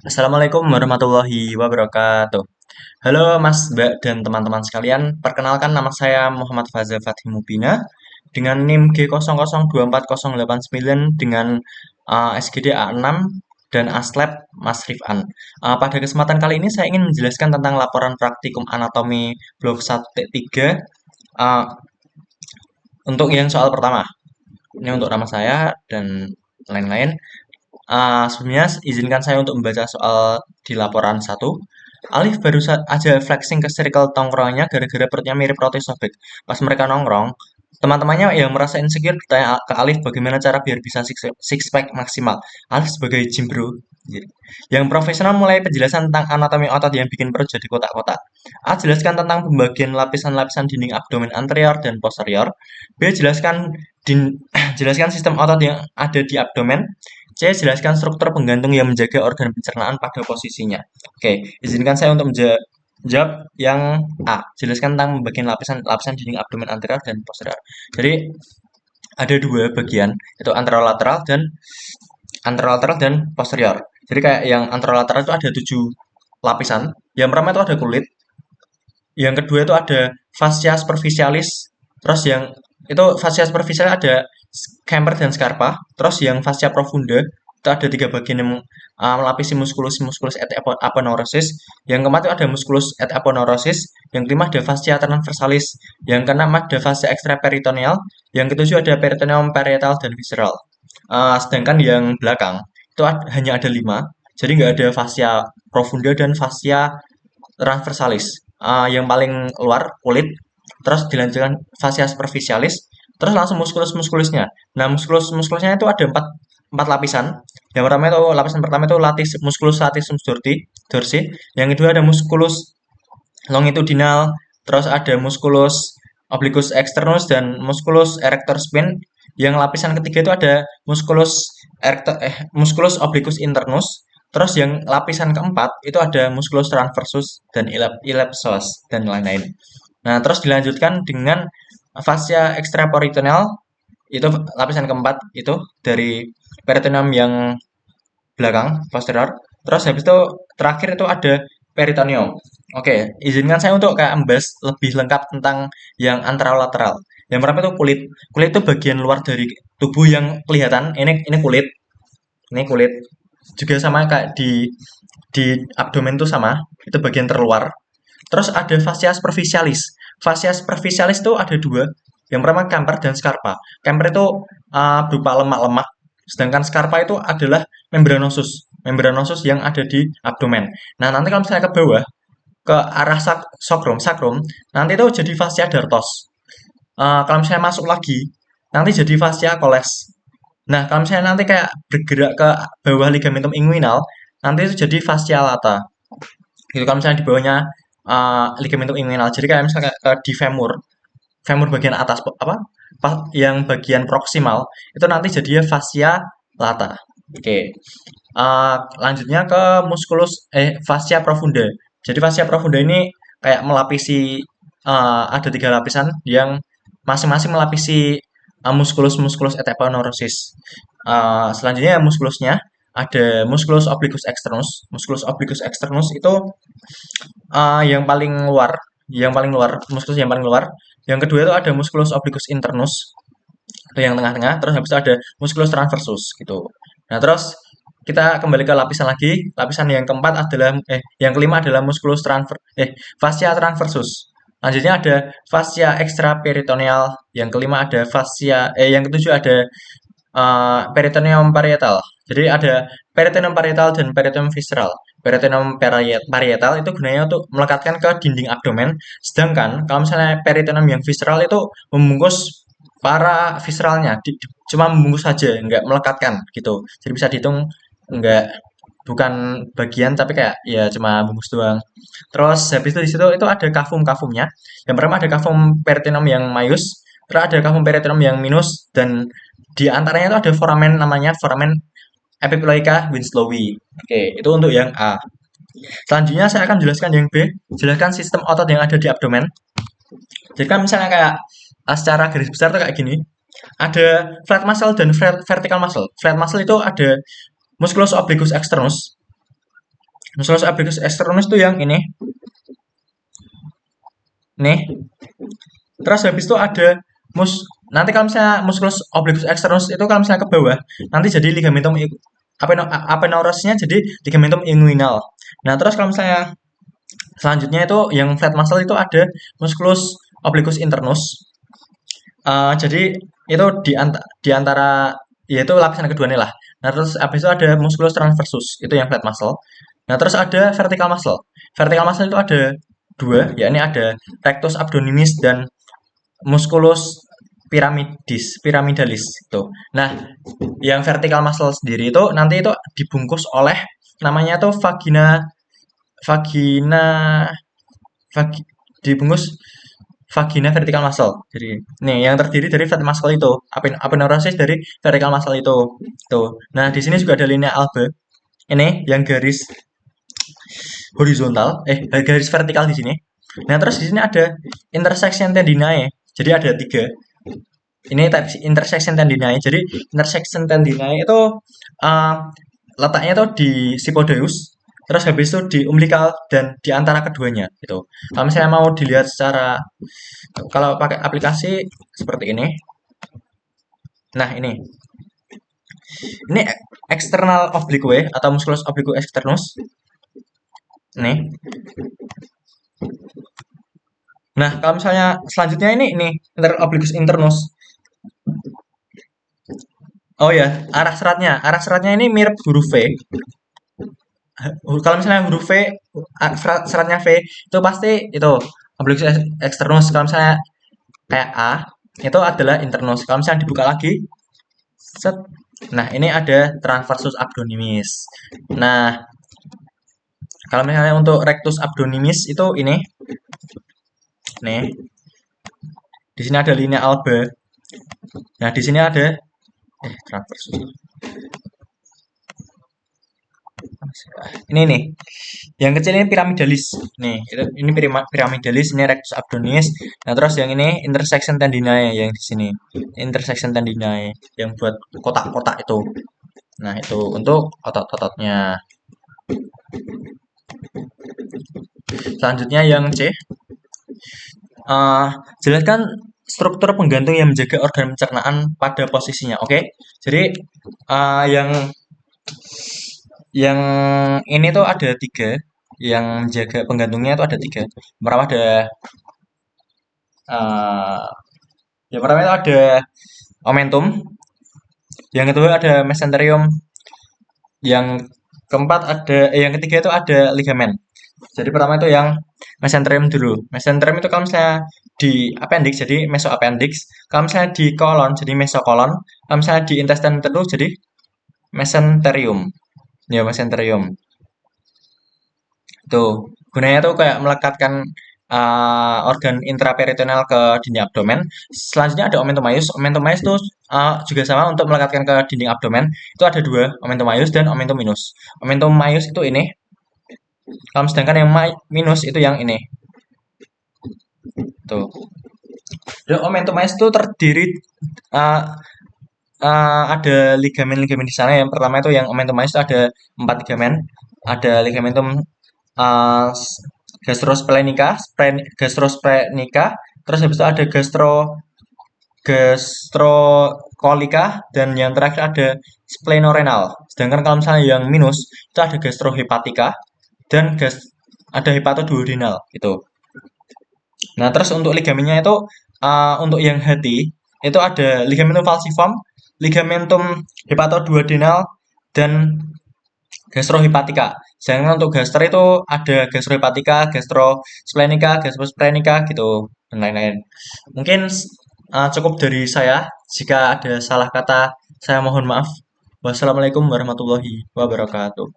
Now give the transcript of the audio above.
Assalamualaikum warahmatullahi wabarakatuh. Halo Mas, Mbak, dan teman-teman sekalian. Perkenalkan nama saya Muhammad Faza Fathi Mubina dengan NIM G002408 dengan SGD A6 dan ASLab Mas Rifan. Pada kesempatan kali ini saya ingin menjelaskan tentang laporan praktikum anatomi blok 1.3 untuk yang soal pertama. Ini untuk nama saya dan lain-lain. Sebelumnya izinkan saya untuk membaca soal di laporan satu. Alif baru aja flexing ke circle tongkrongannya gara-gara perutnya mirip roti sobek. Pas mereka nongkrong, teman-temannya yang merasa insecure bertanya ke Alif bagaimana cara biar bisa six pack maksimal. Alif sebagai gym bro, yang profesional mulai penjelasan tentang anatomi otot yang bikin perut jadi kotak-kotak. A. Jelaskan tentang pembagian lapisan-lapisan dinding abdomen anterior dan posterior. B. Jelaskan sistem otot yang ada di abdomen. C. Jelaskan struktur penggantung yang menjaga organ pencernaan pada posisinya. Oke, izinkan saya untuk menjawab yang A. Jelaskan tentang pembagian lapisan dinding abdomen anterior dan posterior. Jadi ada dua bagian, itu anterolateral dan posterior. Jadi kayak yang anterolateral itu ada 7 lapisan. Yang pertama itu ada kulit, yang kedua itu ada fascia superficialis, terus yang itu fascia superficialis ada camber dan scarpa, terus yang fascia profunda itu ada 3 bagian yang melapisi musculus et aponeurosis, yang keempat itu ada musculus et aponeurosis, yang kelima ada fascia transversalis, yang keenam ada fascia extraperitoneal, yang ketujuh ada peritoneum parietal dan visceral. Sedangkan yang belakang itu hanya ada 5, jadi nggak ada fascia profunda dan fascia transversalis. Yang paling luar kulit, terus dilanjutkan fascia superficialis, terus langsung muskulus-muskulusnya. Nah, muskulus-muskulusnya itu ada empat lapisan. Yang pertama itu lapisan pertama itu musculus latissimus dorsi. Yang kedua ada musculus longitudinal, terus ada musculus obliquus externus dan musculus erector spinae. Yang lapisan ketiga itu ada musculus obliquus internus. Terus yang lapisan keempat itu ada musculus transversus dan iliopsoas dan lain-lain. Nah, terus dilanjutkan dengan fascia extraperitoneal, itu lapisan keempat itu dari peritoneum yang belakang posterior. Terus habis itu terakhir itu ada peritoneum. Oke, izinkan saya untuk kayak membahas lebih lengkap tentang yang anterolateral. Yang pertama itu kulit. Kulit itu bagian luar dari tubuh yang kelihatan. Ini kulit. Ini kulit. Juga sama kayak di abdomen itu sama. Itu bagian terluar. Terus ada fascia superficialis. Fascia superficialis itu ada dua. Yang pertama camper dan scarpa. Camper itu berupa lemak-lemak, sedangkan scarpa itu adalah membranosus. Membranosus yang ada di abdomen. Nah, nanti kalau misalnya ke bawah, ke arah sakrum, nanti itu jadi fascia dartos. Kalau misalnya masuk lagi, nanti jadi fascia coles. Nah, kalau misalnya nanti kayak bergerak ke bawah ligamentum inguinal, nanti itu jadi fascia lata. Gitu kalau misalnya di bawahnya ligamentum inguinal. Jadi kayak misalnya di femur bagian atas apa? Yang bagian proksimal itu nanti jadinya fascia lata. Oke. Lanjutnya ke fascia profunda. Jadi fascia profunda ini kayak melapisi ada 3 lapisan yang masing-masing melapisi musculus et aponeurosis. Selanjutnya muskulusnya ada musculus obliquus externus. Musculus obliquus externus itu yang paling luar, musculus yang paling luar. Yang kedua itu ada musculus obliquus internus, itu yang tengah-tengah. Terus habis itu ada musculus transversus gitu. Nah, terus kita kembali ke lapisan lagi. Lapisan yang keempat adalah yang kelima adalah fascia transversus. Lanjutnya ada fascia extraperitoneal, yang kelima ada yang ketujuh ada peritoneum parietal. Jadi ada peritoneum parietal dan peritoneum visceral. Peritoneum parietal itu gunanya untuk melekatkan ke dinding abdomen, sedangkan kalau misalnya peritoneum yang visceral itu membungkus para visceralnya, cuma membungkus saja, nggak melekatkan gitu. Jadi bisa dihitung nggak bukan bagian tapi kayak ya cuma bungkus doang. Terus habis itu di situ itu ada kafum-kafumnya. Yang pertama ada kafum peritoneum yang maius, terus ada kafum peritoneum yang minus, dan di antaranya itu ada foramen namanya foramen epiploica Winslowi. Oke, itu untuk yang A. Selanjutnya saya akan jelaskan yang B, jelaskan sistem otot yang ada di abdomen. Jadi kan misalnya kayak secara garis besar tuh kayak gini. Ada flat muscle dan vertical muscle. Flat muscle itu ada musculus obliquus externus. Musculus obliquus externus itu yang ini, nih. Terus habis itu ada mus nanti kalau misalnya musculus obliquus externus itu kalau misalnya ke bawah, nanti jadi ligamentum apeneurosnya jadi ligamentum inguinal. Nah, terus kalau misalnya selanjutnya itu yang flat muscle itu ada musculus obliquus internus. Jadi itu di antara yaitu lapisan kedua nih lah. Nah, terus habis itu ada musculus transversus, itu yang flat muscle. Nah, terus ada vertical muscle. Vertical muscle itu ada dua, yakni ada rectus abdominis dan musculus piramidalis itu. Nah, yang vertical muscle sendiri itu nanti itu dibungkus oleh namanya tuh vagina vagi, dibungkus vagina vertical muscle. Jadi, nih yang terdiri dari vertical muscle itu, aponeurosis dari vertical muscle itu. Tuh. Nah, di sini juga ada linea alba. Ini yang garis horizontal, garis vertikal di sini. Nah, terus di sini ada intersection tendinae. Jadi ada tiga. Ini intersection tendinae. Jadi intersection tendinae itu uh, letaknya tuh di sipodeus. Terus habis itu di umbilical dan di antara keduanya gitu. Kalau misalnya mau dilihat secara kalau pakai aplikasi seperti ini. Nah, ini external oblique atau musculus obliquus externus. Nih. Nah, kalau misalnya selanjutnya ini inter obliquus internus. Oh ya, arah seratnya ini mirip huruf V. Kalau misalnya huruf V, seratnya V itu pasti itu obliquus externus. Kalau misalnya kayak A, itu adalah internus. Kalau misalnya dibuka lagi, set. Nah, ini ada transversus abdominis. Nah, kalau misalnya untuk rectus abdominis itu ini, nih, di sini ada linea alba. Nah, di sini ada transversus. Ini nih, yang kecil ini piramidalis. Nih, ini piramidalis, ini rectus abdominis. Nah, terus yang ini intersection tendinae yang di sini. Intersection tendinae yang buat kotak-kotak itu. Nah, itu untuk otot-ototnya. Selanjutnya yang C. Jelaskan struktur penggantung yang menjaga organ pencernaan pada posisinya. Oke. Jadi yang ini tuh ada tiga. Yang menjaga penggantungnya itu ada tiga. Pertama ada yang pertama itu ada omentum. Yang kedua ada mesenterium. Yang keempat yang ketiga itu ada ligamen. Jadi pertama itu yang mesenterium dulu. Mesenterium itu kalau misalnya di appendix jadi mesoappendix. Kalau misalnya di kolon jadi mesokolon. Kalau misalnya di intestine itu jadi mesenterium. Ya, mesenterium. Tuh, gunanya tuh kayak melekatkan organ intraperitoneal ke dinding abdomen. Selanjutnya ada omentum maius. Omentum maius itu juga sama untuk melekatkan ke dinding abdomen. Itu ada dua, omentum maius dan omentum minus. Omentum maius itu ini. Sedangkan yang minus itu yang ini. Tuh. Dan omentum maius itu terdiri uh, ada ligamen-ligamen di sana. Yang pertama itu yang omentum maius itu ada 4 ligamen. Ada ligamentum uh, gastrosplenica, terus habis itu ada gastrokolika, dan yang terakhir ada splenorenal. Sedangkan kalau misalnya yang minus itu ada gastrohepatika dan ada hepatoduodenal itu. Nah, terus untuk ligamennya itu untuk yang hati itu ada ligamentum falciform, ligamentum hepatoduodenal dan gastrohepatika. Sedangkan untuk gastro itu ada gastrohepatika, gastrosplenica, gastrosplenica gitu dan lain-lain. Mungkin cukup dari saya. Jika ada salah kata, saya mohon maaf. Wassalamualaikum warahmatullahi wabarakatuh.